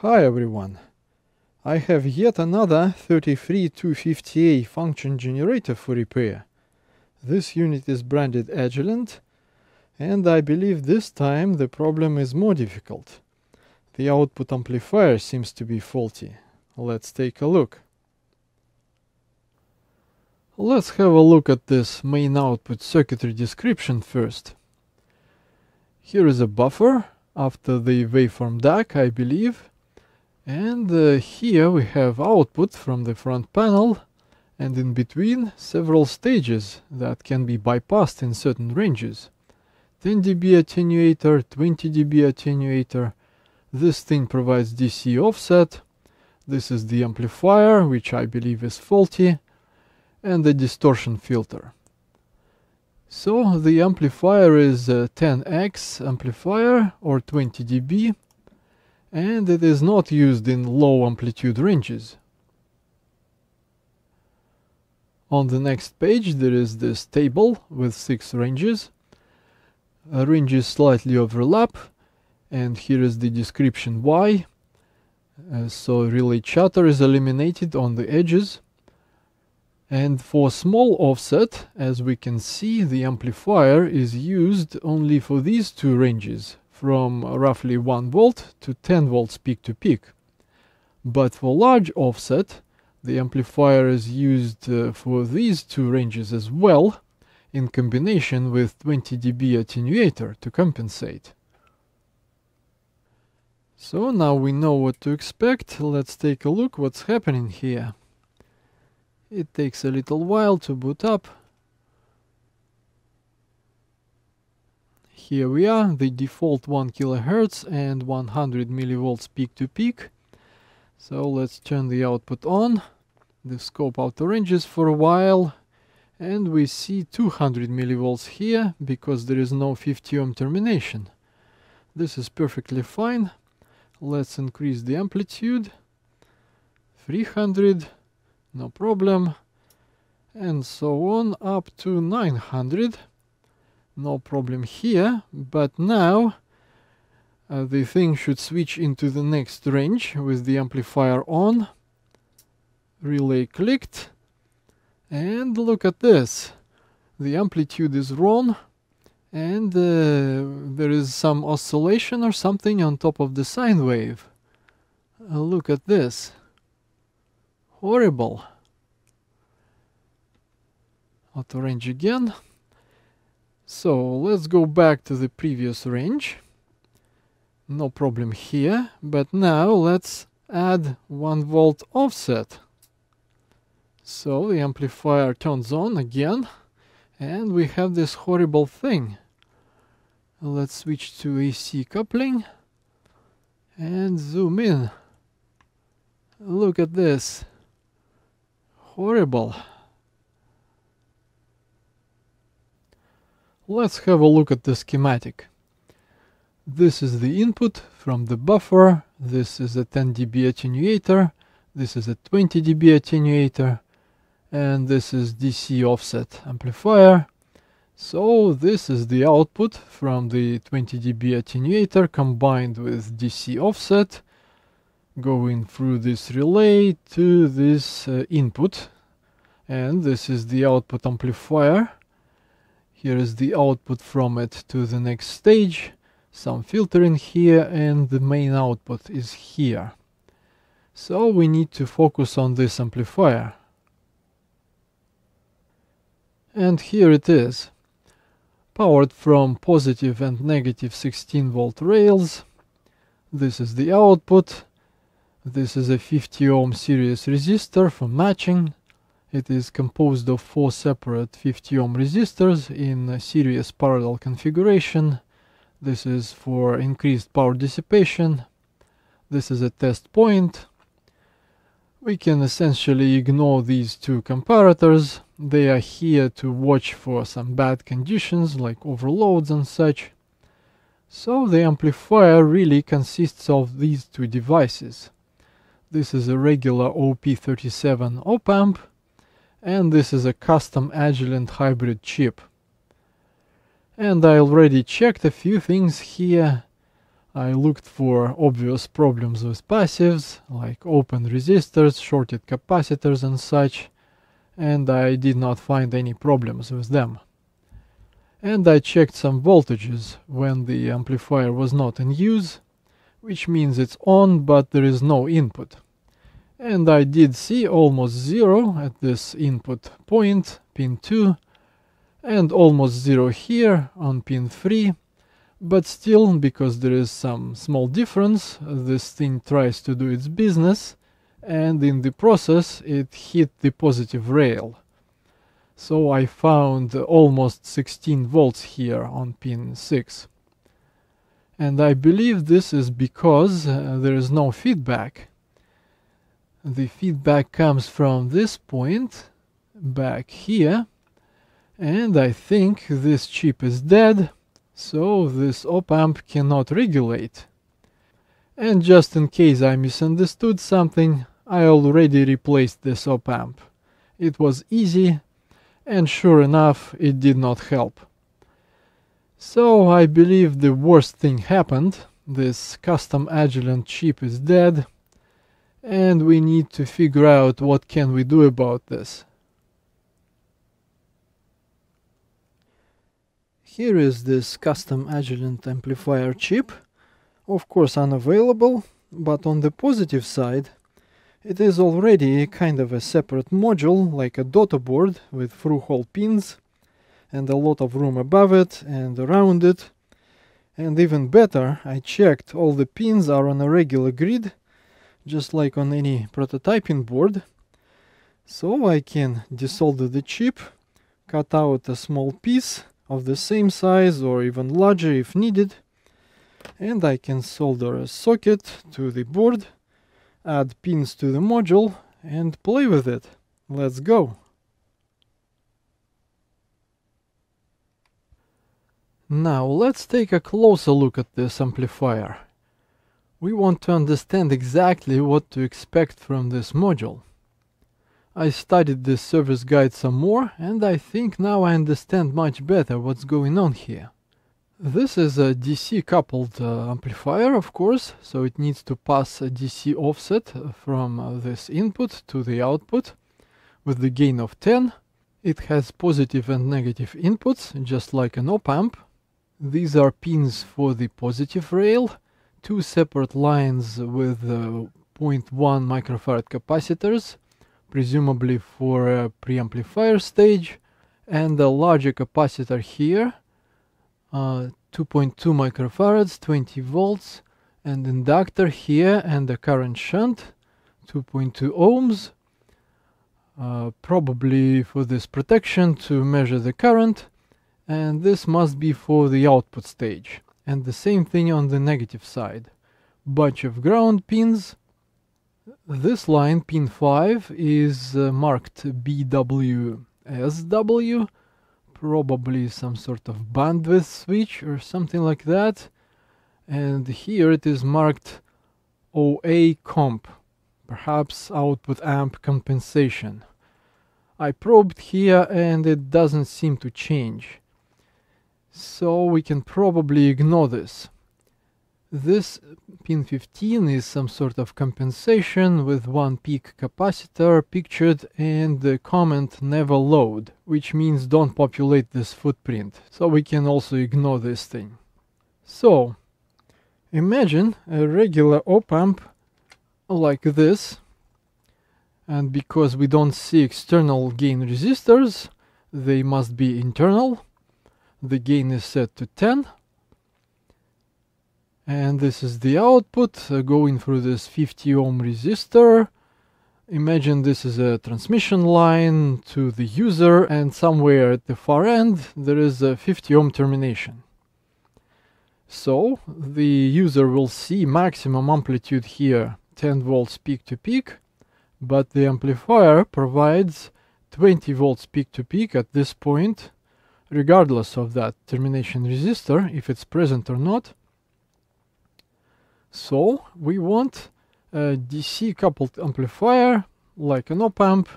Hi everyone, I have yet another 33250A function generator for repair. This unit is branded Agilent, and I believe this time the problem is more difficult. The output amplifier seems to be faulty. Let's take a look. Let's have a look at this main output circuitry description first. Here is a buffer after the waveform DAC, I believe. And here we have output from the front panel, and in between several stages that can be bypassed in certain ranges. 10 dB attenuator, 20 dB attenuator. This thing provides DC offset. This is the amplifier, which I believe is faulty, and the distortion filter. So the amplifier is a 10x amplifier or 20 dB. And it is not used in low amplitude ranges. On the next page there is this table with 6 ranges. Ranges slightly overlap, and here is the description why. So relay chatter is eliminated on the edges. And for small offset, as we can see, the amplifier is used only for these two ranges, from roughly 1 volt to 10 volts peak to peak. But for large offset, the amplifier is used for these two ranges as well, in combination with 20 dB attenuator to compensate. So now we know what to expect. Let's take a look what's happening here. It takes a little while to boot up. Here we are, the default 1 kHz and 100 millivolts peak to peak. So let's turn the output on, the scope out the ranges for a while, and we see 200 millivolts here because there is no 50 ohm termination. This is perfectly fine. Let's increase the amplitude. 300, no problem, and so on up to 900. No problem here, but now the thing should switch into the next range with the amplifier on. Relay clicked, and look at this. The amplitude is wrong, and there is some oscillation or something on top of the sine wave. Look at this. Horrible. Auto range again. So let's go back to the previous range. No problem here, but now let's add 1 volt offset. So the amplifier turns on again, and we have this horrible thing. Let's switch to AC coupling and zoom in. Look at this. Horrible. Let's have a look at the schematic. This is the input from the buffer, this is a 10 dB attenuator, this is a 20 dB attenuator, and this is DC offset amplifier. So this is the output from the 20 dB attenuator combined with DC offset, going through this relay to this input, and this is the output amplifier. Here is the output from it to the next stage, some filtering here, and the main output is here. So we need to focus on this amplifier. And here it is, powered from positive and negative 16 volt rails. This is the output. This is a 50 ohm series resistor for matching. It is composed of 4 separate 50 ohm resistors in a series parallel configuration. This is for increased power dissipation. This is a test point. We can essentially ignore these two comparators. They are here to watch for some bad conditions like overloads and such. So the amplifier really consists of these two devices. This is a regular OP37 op-amp, and this is a custom Agilent hybrid chip. And I already checked a few things here. I looked for obvious problems with passives, like open resistors, shorted capacitors and such, and I did not find any problems with them. And I checked some voltages when the amplifier was not in use, which means it's on but there is no input. And I did see almost zero at this input point, pin 2, and almost zero here on pin 3. But still, because there is some small difference, this thing tries to do its business, and in the process it hit the positive rail. So I found almost 16 volts here on pin 6. And I believe this is because there is no feedback. The feedback comes from this point, back here, and I think this chip is dead. So this op-amp cannot regulate. And just in case I misunderstood something, I already replaced this op-amp. It was easy, and sure enough, it did not help. So I believe the worst thing happened. This custom Agilent chip is dead, and we need to figure out what can we do about this. Here is this custom Agilent amplifier chip, of course unavailable, but on the positive side it is already kind of a separate module, like a daughter board with through-hole pins and a lot of room above it and around it. And even better, I checked, all the pins are on a regular grid, just like on any prototyping board. So I can desolder the chip, cut out a small piece of the same size or even larger if needed, and I can solder a socket to the board, add pins to the module and play with it. Let's go! Now let's take a closer look at this amplifier. We want to understand exactly what to expect from this module. I studied this service guide some more, and I think now I understand much better what's going on here. This is a DC coupled amplifier, of course, so it needs to pass a DC offset from this input to the output with the gain of 10. It has positive and negative inputs, just like an op-amp. These are pins for the positive rail, two separate lines with 0.1 microfarad capacitors, presumably for a preamplifier stage, and a larger capacitor here, 2.2 microfarads, 20 volts, and inductor here, and a current shunt, 2.2 ohms, probably for this protection to measure the current, and this must be for the output stage. And the same thing on the negative side. Bunch of ground pins. This line, pin 5, is marked BWSW, probably some sort of bandwidth switch or something like that. And here it is marked OA comp, perhaps output amp compensation. I probed here and it doesn't seem to change. So we can probably ignore this. This pin 15 is some sort of compensation with one peak capacitor pictured and the comment never load, which means don't populate this footprint. So we can also ignore this thing. So imagine a regular op-amp like this, and because we don't see external gain resistors, they must be internal. The gain is set to 10. And this is the output going through this 50 ohm resistor. Imagine this is a transmission line to the user, and somewhere at the far end there is a 50 ohm termination. So the user will see maximum amplitude here, 10 volts peak to peak, but the amplifier provides 20 volts peak to peak at this point, regardless of that termination resistor, if it's present or not. So we want a DC coupled amplifier, like an op-amp,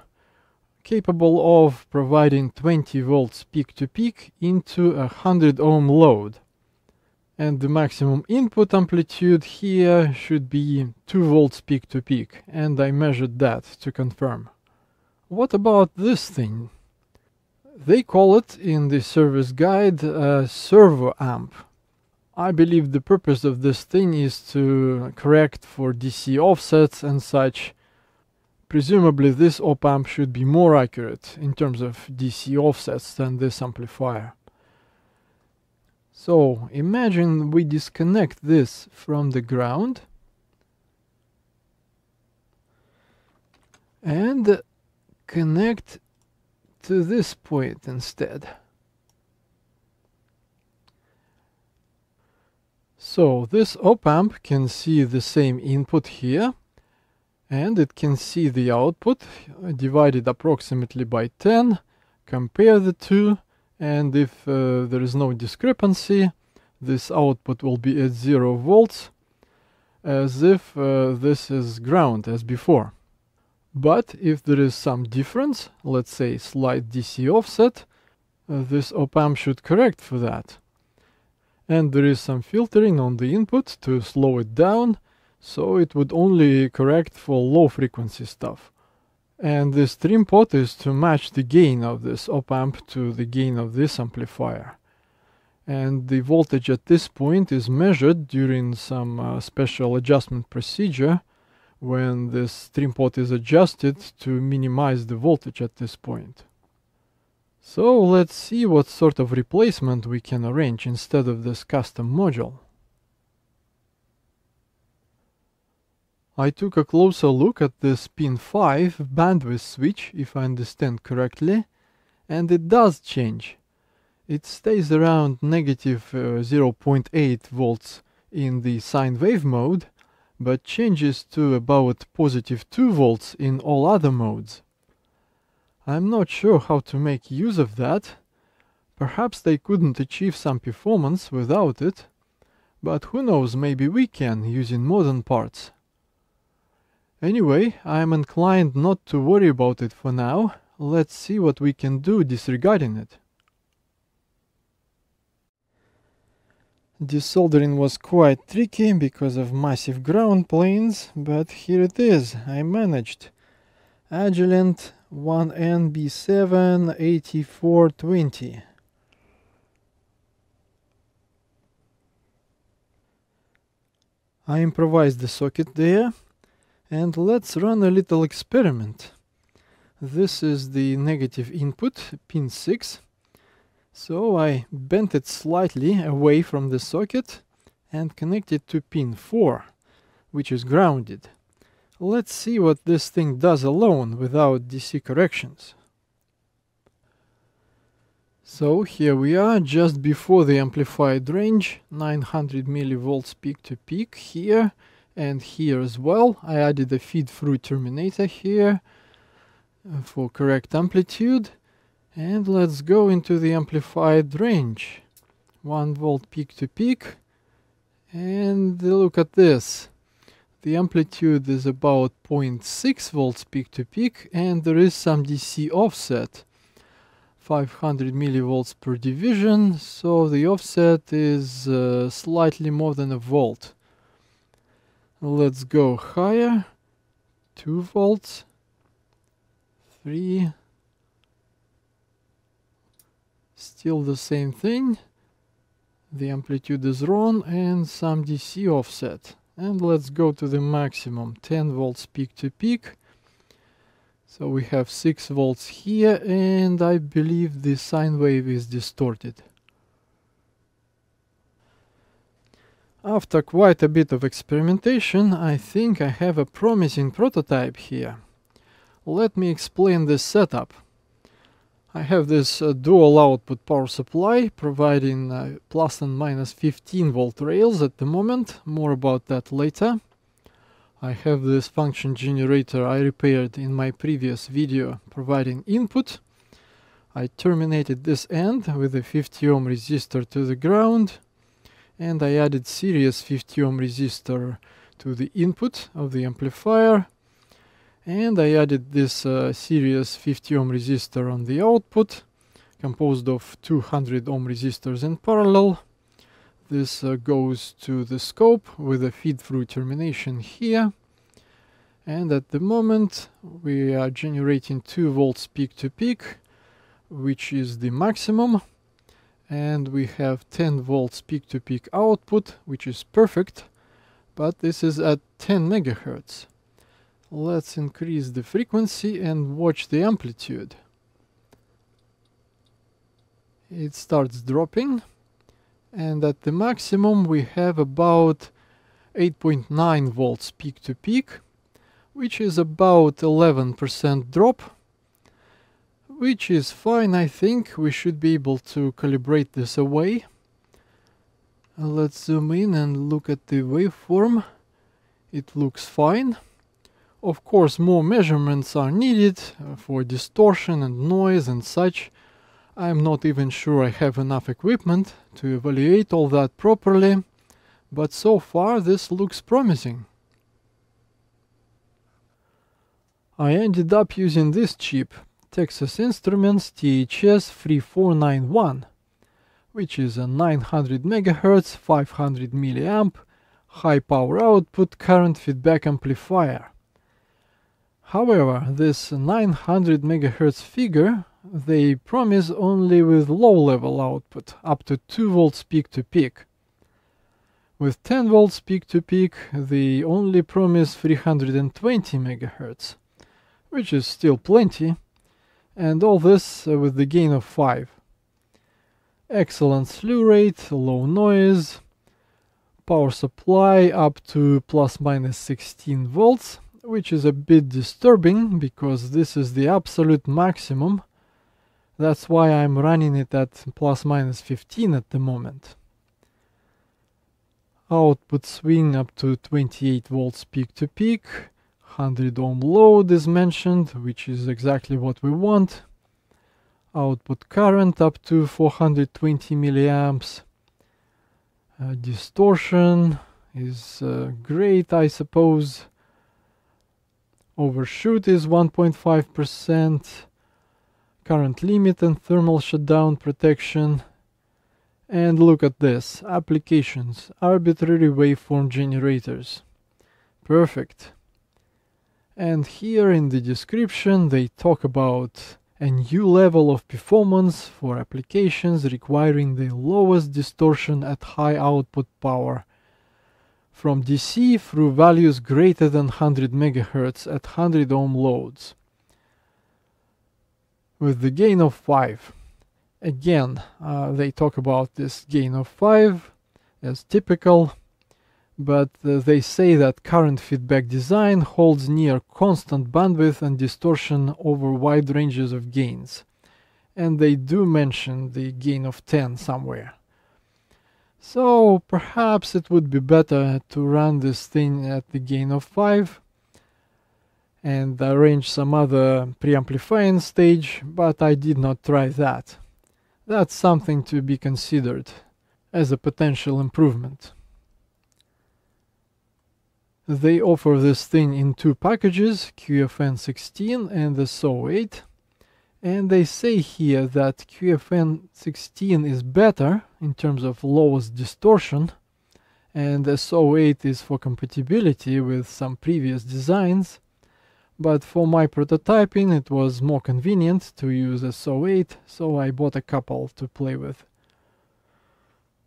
capable of providing 20 volts peak to peak into a 100 ohm load. And the maximum input amplitude here should be 2 volts peak to peak, and I measured that to confirm. What about this thing? They call it in the service guide a servo amp. I believe the purpose of this thing is to correct for DC offsets and such. Presumably this op-amp should be more accurate in terms of DC offsets than this amplifier. So imagine we disconnect this from the ground and connect to this point instead. So this op-amp can see the same input here, and it can see the output divided approximately by 10, compare the two, and if there is no discrepancy, this output will be at 0 volts, as if this is ground as before. But if there is some difference, let's say slight DC offset, this op-amp should correct for that. And there is some filtering on the input to slow it down, so it would only correct for low frequency stuff. And this trim pot is to match the gain of this op-amp to the gain of this amplifier. And the voltage at this point is measured during some special adjustment procedure when this trim pot is adjusted to minimize the voltage at this point. So let's see what sort of replacement we can arrange instead of this custom module. I took a closer look at this pin 5 bandwidth switch, if I understand correctly, and it does change. It stays around negative 0.8 volts in the sine wave mode, but changes to about positive 2 volts in all other modes. I'm not sure how to make use of that. Perhaps they couldn't achieve some performance without it, but who knows, maybe we can using modern parts. Anyway, I'm inclined not to worry about it for now. Let's see what we can do disregarding it. Desoldering was quite tricky because of massive ground planes, but here it is, I managed. Agilent 1NB78420. I improvised the socket there, and let's run a little experiment. This is the negative input, pin 6. So I bent it slightly away from the socket and connected to pin 4, which is grounded. Let's see what this thing does alone without DC corrections. So here we are, just before the amplified range, 900 millivolts peak to peak here and here as well. I added a feed-through terminator here for correct amplitude. And let's go into the amplified range. 1 volt peak to peak. And look at this. The amplitude is about 0.6 volts peak to peak, and there is some DC offset. 500 millivolts per division, so the offset is slightly more than a volt. Let's go higher. 2 volts. 3. Still the same thing. The amplitude is wrong and some DC offset. And let's go to the maximum, 10 volts peak to peak. So we have 6 volts here, and I believe the sine wave is distorted. After quite a bit of experimentation, I think I have a promising prototype here. Let me explain this setup. I have this dual output power supply providing plus and minus 15 volt rails at the moment, more about that later. I have this function generator I repaired in my previous video providing input. I terminated this end with a 50 ohm resistor to the ground, and I added series 50 ohm resistor to the input of the amplifier. And I added this series 50 ohm resistor on the output, composed of 200 ohm resistors in parallel. This goes to the scope with a feed-through termination here. And at the moment we are generating 2 volts peak to peak, which is the maximum. And we have 10 volts peak to peak output, which is perfect. But this is at 10 megahertz. Let's increase the frequency and watch the amplitude. It starts dropping. And at the maximum we have about 8.9 volts peak to peak, which is about 11% drop, which is fine. I think we should be able to calibrate this away. Let's zoom in and look at the waveform. It looks fine. Of course, more measurements are needed for distortion and noise and such. I'm not even sure I have enough equipment to evaluate all that properly, but so far this looks promising. I ended up using this chip, Texas Instruments THS3491, which is a 900 MHz 500 mA high power output current feedback amplifier. However, this 900 MHz figure they promise only with low level output, up to 2 volts peak to peak. With 10 volts peak to peak, they only promise 320 MHz, which is still plenty, and all this with the gain of 5. Excellent slew rate, low noise, power supply up to plus minus 16 volts, which is a bit disturbing because this is the absolute maximum. That's why I'm running it at plus minus 15 at the moment. Output swing up to 28 volts peak to peak. 100 ohm load is mentioned, which is exactly what we want. Output current up to 420 milliamps. Distortion is great, I suppose. Overshoot is 1.5%. Current limit and thermal shutdown protection. And look at this, applications, arbitrary waveform generators. Perfect. And here in the description they talk about a new level of performance for applications requiring the lowest distortion at high output power, from DC through values greater than 100 MHz at 100 ohm loads, with the gain of 5. Again, they talk about this gain of 5 as typical, but they say that current feedback design holds near constant bandwidth and distortion over wide ranges of gains. And they do mention the gain of 10 somewhere. So perhaps it would be better to run this thing at the gain of 5 and arrange some other preamplifying stage, but I did not try that. That's something to be considered as a potential improvement. They offer this thing in 2 packages, QFN16 and the SO8, and they say here that QFN16 is better in terms of lowest distortion, and the SO8 is for compatibility with some previous designs. But for my prototyping it was more convenient to use a SO8, so I bought a couple to play with.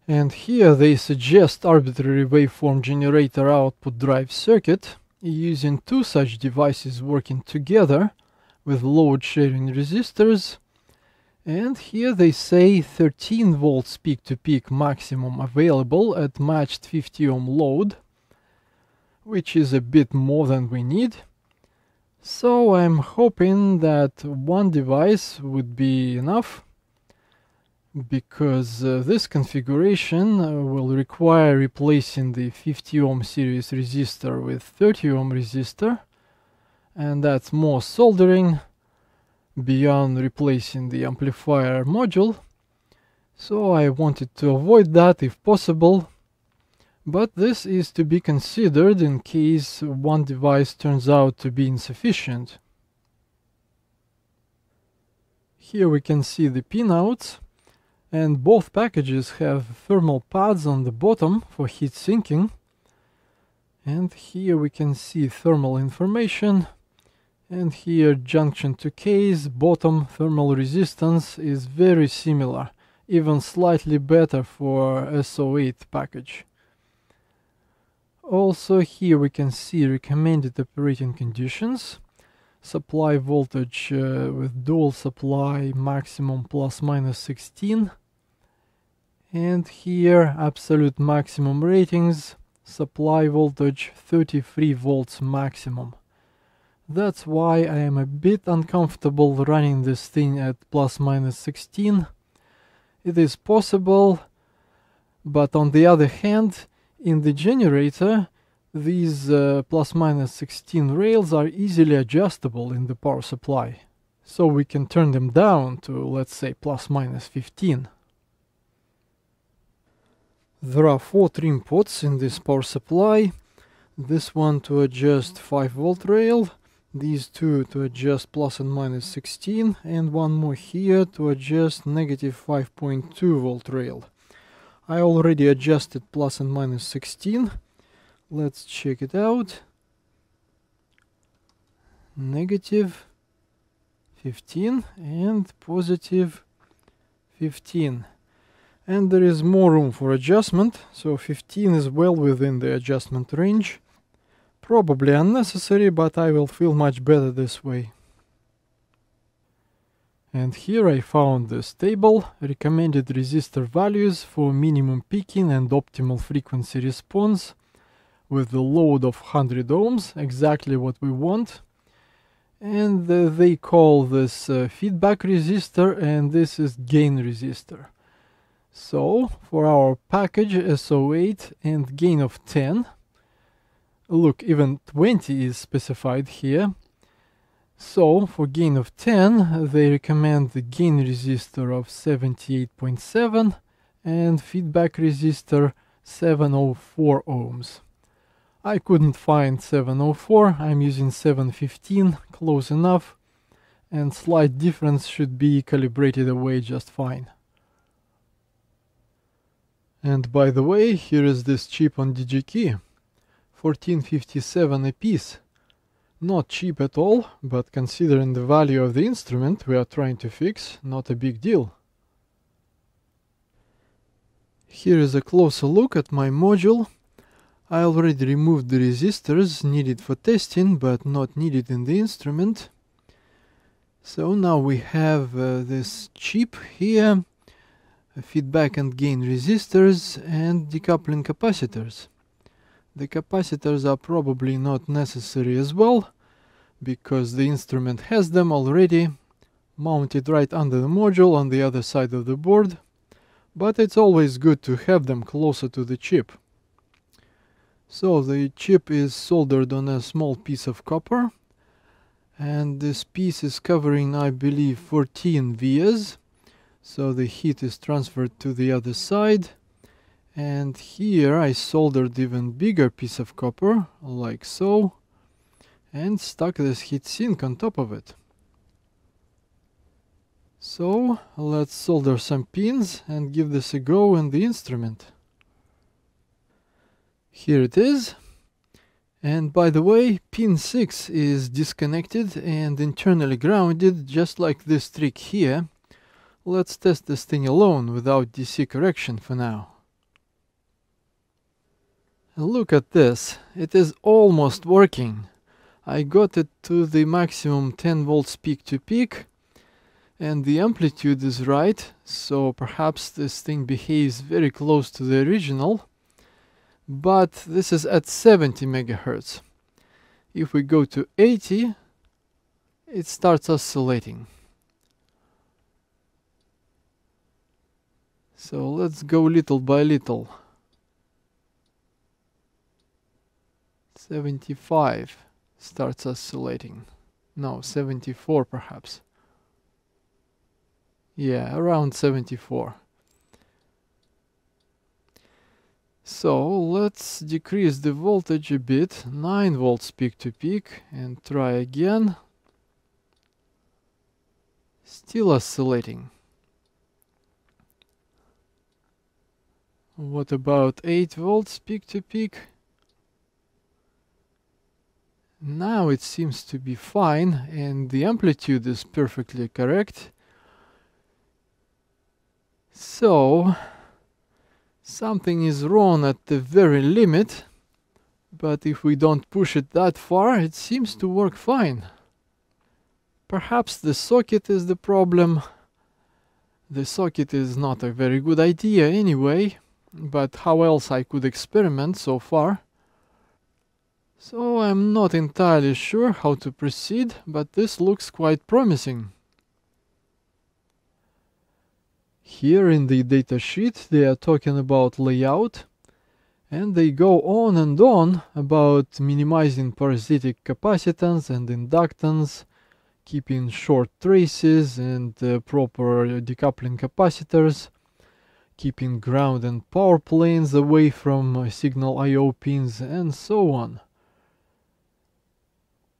And here they suggest arbitrary waveform generator output drive circuit using 2 such devices working together with load sharing resistors. And here they say 13 volts peak to peak maximum available at matched 50 ohm load, which is a bit more than we need. So I'm hoping that one device would be enough, because this configuration will require replacing the 50 ohm series resistor with 30 ohm resistor, and that's more soldering beyond replacing the amplifier module. So I wanted to avoid that if possible, but this is to be considered in case one device turns out to be insufficient. Here we can see the pinouts. And both packages have thermal pads on the bottom for heat sinking. And here we can see thermal information. And here junction to case, bottom thermal resistance is very similar, even slightly better for SO8 package. Also here we can see recommended operating conditions. Supply voltage with dual supply maximum plus minus 16. And here absolute maximum ratings, supply voltage 33 volts maximum. That's why I am a bit uncomfortable running this thing at plus minus 16. It is possible, but on the other hand, in the generator, these plus minus 16 rails are easily adjustable in the power supply. So we can turn them down to, let's say, plus minus 15. There are 4 trim pots in this power supply. This one to adjust 5 volt rail, these two to adjust plus and minus 16, and one more here to adjust negative 5.2 volt rail. I already adjusted plus and minus 16. Let's check it out. Negative 15 and positive 15. And there is more room for adjustment, so 15 is well within the adjustment range. Probably unnecessary, but I will feel much better this way. And here I found this table, recommended resistor values for minimum peaking and optimal frequency response, with the load of 100 ohms, exactly what we want. And they call this feedback resistor, and this is gain resistor. So, for our package SO8 and gain of 10, look, even 20 is specified here. So, for gain of 10, they recommend the gain resistor of 78.7 and feedback resistor 704 ohms. I couldn't find 704, I'm using 715, close enough, and slight difference should be calibrated away just fine. And by the way, here is this chip on DigiKey, 1457 a piece. Not cheap at all, but considering the value of the instrument we are trying to fix, not a big deal. Here is a closer look at my module. I already removed the resistors needed for testing, but not needed in the instrument. So now we have this chip here, feedback and gain resistors and decoupling capacitors. The capacitors are probably not necessary as well, because the instrument has them already mounted right under the module on the other side of the board, but it's always good to have them closer to the chip. So the chip is soldered on a small piece of copper, and this piece is covering, I believe, 14 vias. So the heat is transferred to the other side, and here I soldered even bigger piece of copper, like so, and stuck this heatsink on top of it. So let's solder some pins and give this a go in the instrument. Here it is. And by the way, pin 6 is disconnected and internally grounded, just like this trick here. Let's test this thing alone without DC correction for now. Look at this, it is almost working. I got it to the maximum 10 volts peak to peak, and the amplitude is right, so perhaps this thing behaves very close to the original. But this is at 70 megahertz. If we go to 80, it starts oscillating. So let's go little by little. 75 starts oscillating. No, 74 perhaps. Yeah, around 74. So let's decrease the voltage a bit, 9 volts peak to peak, and try again. Still oscillating. What about 8 volts peak to peak? Now it seems to be fine, and the amplitude is perfectly correct. So something is wrong at the very limit, but if we don't push it that far, it seems to work fine. Perhaps the socket is the problem. The socket is not a very good idea anyway, but how else I could experiment so far? So I'm not entirely sure how to proceed, but this looks quite promising. Here in the datasheet they are talking about layout, and they go on and on about minimizing parasitic capacitance and inductance, keeping short traces and proper decoupling capacitors, keeping ground and power planes away from signal I/O pins, and so on.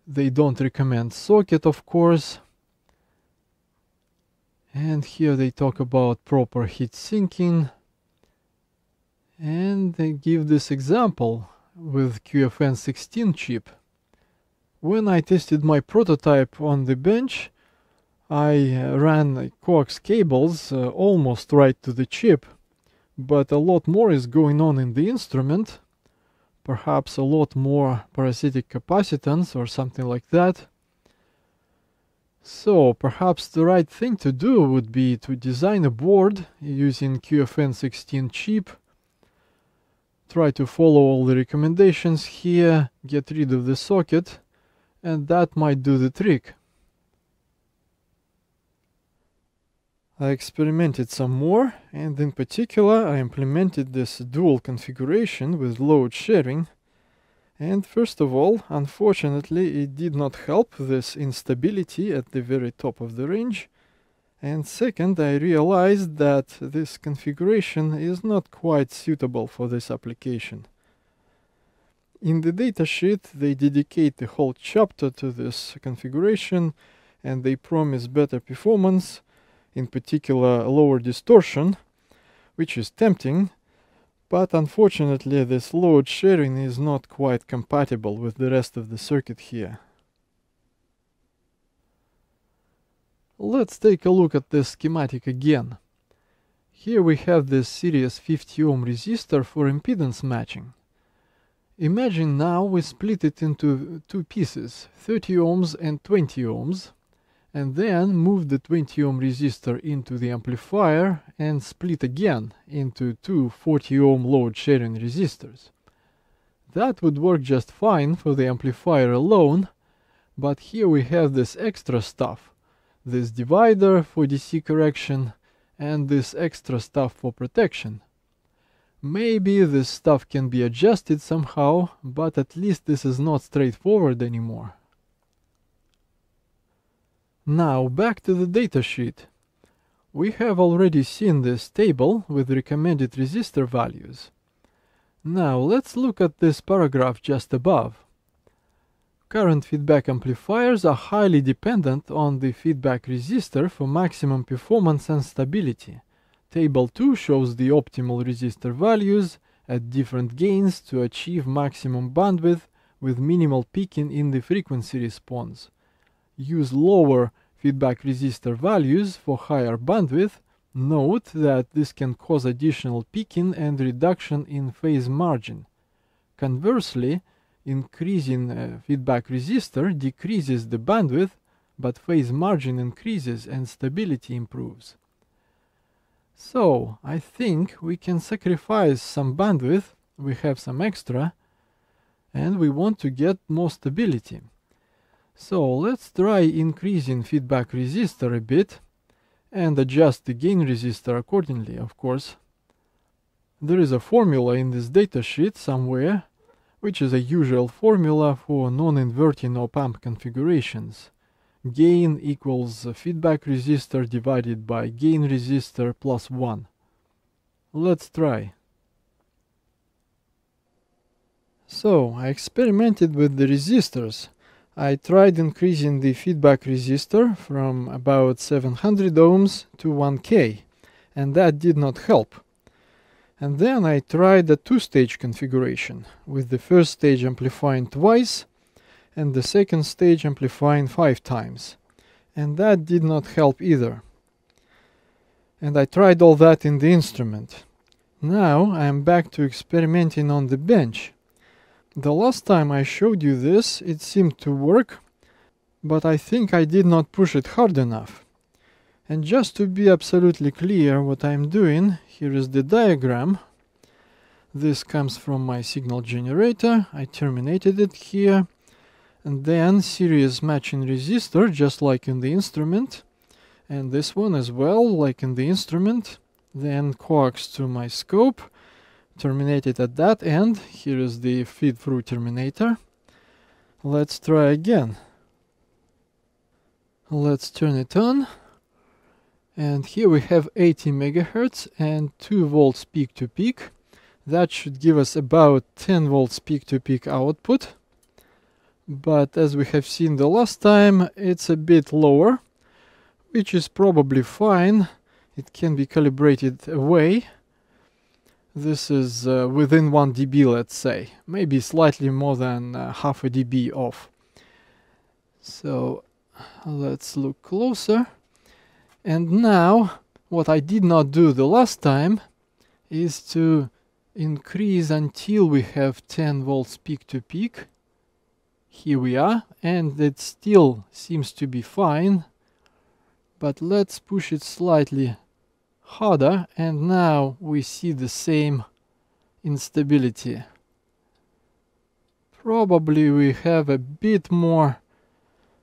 They don't recommend socket, of course. And here they talk about proper heat sinking. And they give this example with QFN16 chip. When I tested my prototype on the bench, I ran coax cables almost right to the chip, but a lot more is going on in the instrument, perhaps a lot more parasitic capacitance or something like that. So perhaps the right thing to do would be to design a board using QFN16 chip, try to follow all the recommendations here, get rid of the socket, and that might do the trick. I experimented some more, and in particular I implemented this dual configuration with load sharing. And first of all, unfortunately, it did not help this instability at the very top of the range. And second, I realized that this configuration is not quite suitable for this application. In the datasheet, they dedicate the whole chapter to this configuration, and they promise better performance, in particular lower distortion, which is tempting, but unfortunately this load sharing is not quite compatible with the rest of the circuit here. Let's take a look at this schematic again. Here we have this series 50 ohm resistor for impedance matching. Imagine now we split it into two pieces, 30 ohms and 20 ohms, and then move the 20 ohm resistor into the amplifier and split again into two 40 ohm load sharing resistors. That would work just fine for the amplifier alone, but here we have this extra stuff, this divider for DC correction and this extra stuff for protection. Maybe this stuff can be adjusted somehow, but at least this is not straightforward anymore. Now back to the datasheet. We have already seen this table with recommended resistor values. Now let's look at this paragraph just above. Current feedback amplifiers are highly dependent on the feedback resistor for maximum performance and stability. Table 2 shows the optimal resistor values at different gains to achieve maximum bandwidth with minimal peaking in the frequency response. Use lower feedback resistor values for higher bandwidth. Note that this can cause additional peaking and reduction in phase margin. Conversely, increasing feedback resistor decreases the bandwidth, but phase margin increases and stability improves. So, I think we can sacrifice some bandwidth, we have some extra, and we want to get more stability. So let's try increasing feedback resistor a bit and adjust the gain resistor accordingly, of course. There is a formula in this datasheet somewhere, which is a usual formula for non-inverting op-amp configurations. Gain equals feedback resistor divided by gain resistor plus 1. Let's try. So, I experimented with the resistors. I tried increasing the feedback resistor from about 700 ohms to 1K, and that did not help. And then I tried a two-stage configuration, with the first stage amplifying twice and the second stage amplifying 5 times. And that did not help either. And I tried all that in the instrument. Now I am back to experimenting on the bench. The last time I showed you this, it seemed to work, but I think I did not push it hard enough. And just to be absolutely clear what I'm doing, here is the diagram. This comes from my signal generator. I terminated it here. And then series matching resistor, just like in the instrument. And this one as well, like in the instrument. Then coax to my scope, terminated at that end. Here is the feed-through terminator. Let's try again. Let's turn it on. And here we have 80 megahertz and 2 volts peak to peak. That should give us about 10 volts peak to peak output. But as we have seen the last time, it's a bit lower, which is probably fine. It can be calibrated away. This is within 1 dB, let's say. Maybe slightly more than half a dB off. So let's look closer. And now, what I did not do the last time is to increase until we have 10 volts peak to peak. Here we are, and it still seems to be fine, but let's push it slightly harder, and now we see the same instability. Probably we have a bit more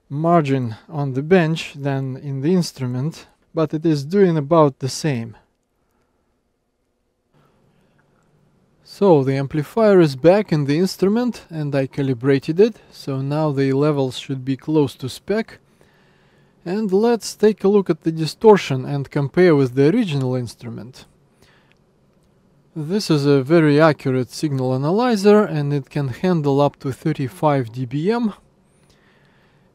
margin on the bench than in the instrument, but it is doing about the same. So the amplifier is back in the instrument and I calibrated it, so now the levels should be close to spec. And let's take a look at the distortion and compare with the original instrument. This is a very accurate signal analyzer and it can handle up to 35 dBm.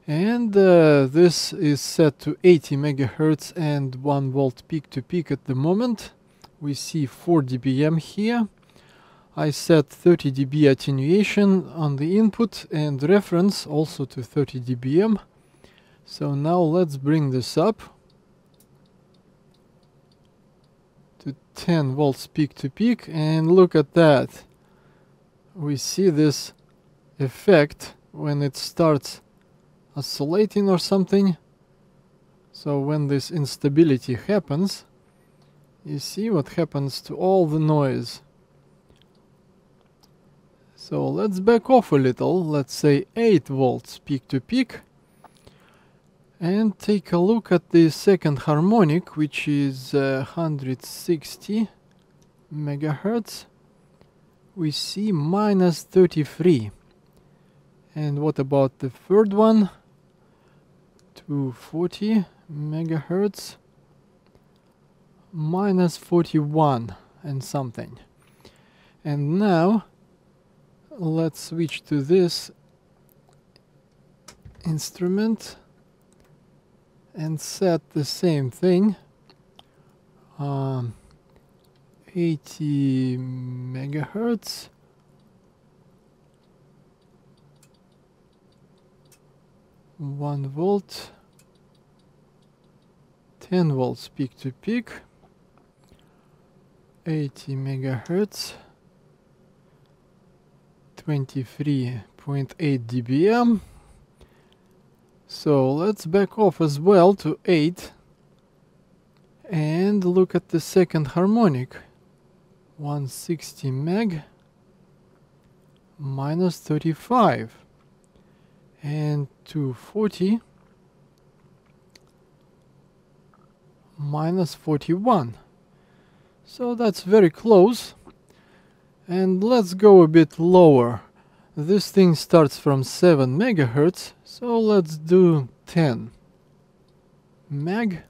And this is set to 80 megahertz and 1 volt peak to peak at the moment. We see 4 dBm here. I set 30 dB attenuation on the input and reference also to 30 dBm. So now let's bring this up to 10 volts peak to peak and look at that. We see this effect when it starts oscillating or something. So when this instability happens, you see what happens to all the noise. So let's back off a little, let's say 8 volts peak to peak, and take a look at the second harmonic, which is 160 megahertz. We see minus 33. And what about the third one? 240 megahertz, minus 41 and something. And now let's switch to this instrument and set the same thing. 80 megahertz, one volt, 10 volts peak to peak, 80 megahertz, 23.8 dBm. So let's back off as well to 8 and look at the second harmonic. 160 meg, minus 35, and 240, minus 41. So that's very close. And let's go a bit lower. This thing starts from 7 megahertz, so let's do 10 meg,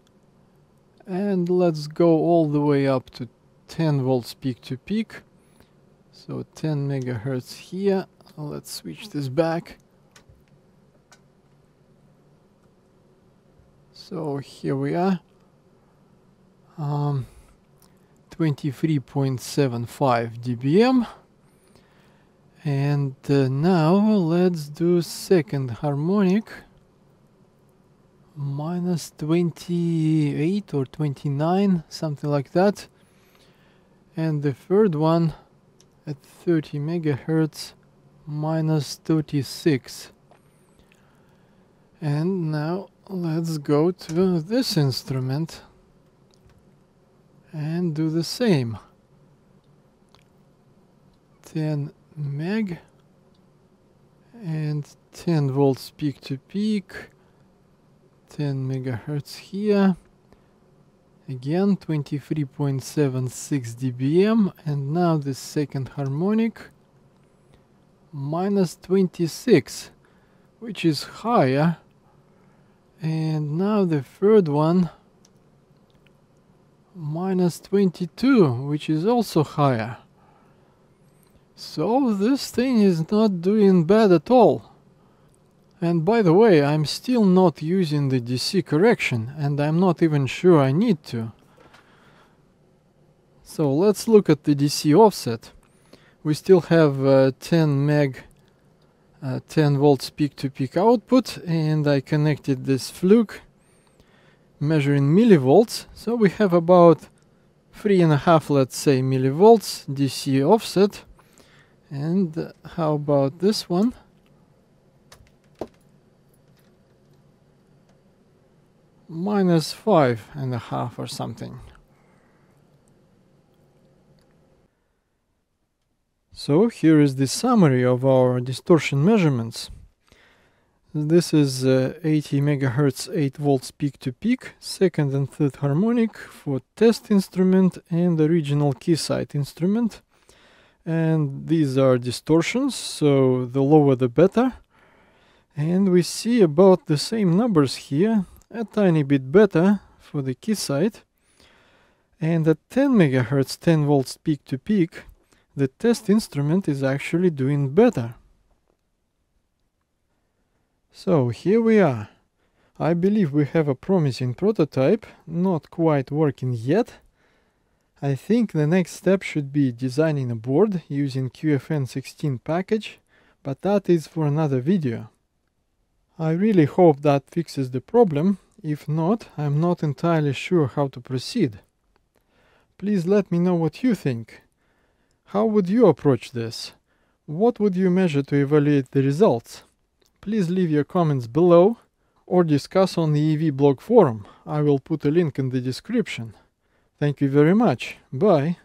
and let's go all the way up to 10 volts peak to peak. So 10 megahertz here. Let's switch this back. So here we are. 23.75 dBm. And now let's do second harmonic, minus 28 or 29, something like that. And the third one at 30 megahertz, minus 36. And now let's go to this instrument and do the same. 10 meg and 10 volts peak to peak, 10 megahertz here, again 23.76 dBm, and now the second harmonic, minus 26, which is higher, and now the third one, minus 22, which is also higher. So this thing is not doing bad at all. And by the way, I'm still not using the DC correction, and I'm not even sure I need to. So let's look at the DC offset. We still have 10 meg, 10 volts peak to peak output, and I connected this fluke measuring millivolts. So we have about 3.5, let's say, millivolts DC offset. And how about this one? Minus 5.5 or something. So here is the summary of our distortion measurements. This is 80 megahertz 8 volts peak to peak, second and third harmonic for test instrument and original keysight instrument. And these are distortions, so the lower the better. And we see about the same numbers here, a tiny bit better for the keysight. And at 10 megahertz 10 volts peak to peak, the test instrument is actually doing better. So here we are. I believe we have a promising prototype, not quite working yet. I think the next step should be designing a board using QFN16 package, but that is for another video. I really hope that fixes the problem. If not, I'm not entirely sure how to proceed. Please let me know what you think. How would you approach this? What would you measure to evaluate the results? Please leave your comments below or discuss on the EV blog forum. I will put a link in the description. Thank you very much. Bye.